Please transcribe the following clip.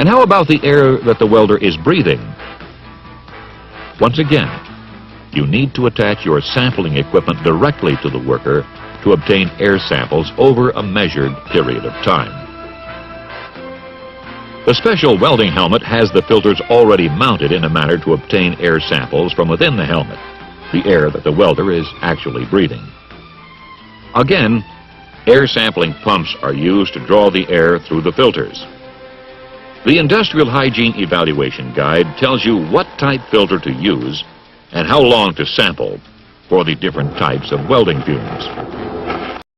And how about the air that the welder is breathing? Once again, you need to attach your sampling equipment directly to the worker to obtain air samples over a measured period of time. The special welding helmet has the filters already mounted in a manner to obtain air samples from within the helmet, the air that the welder is actually breathing. Again, air sampling pumps are used to draw the air through the filters. The Industrial Hygiene Evaluation Guide tells you what type filter to use and how long to sample for the different types of welding fumes.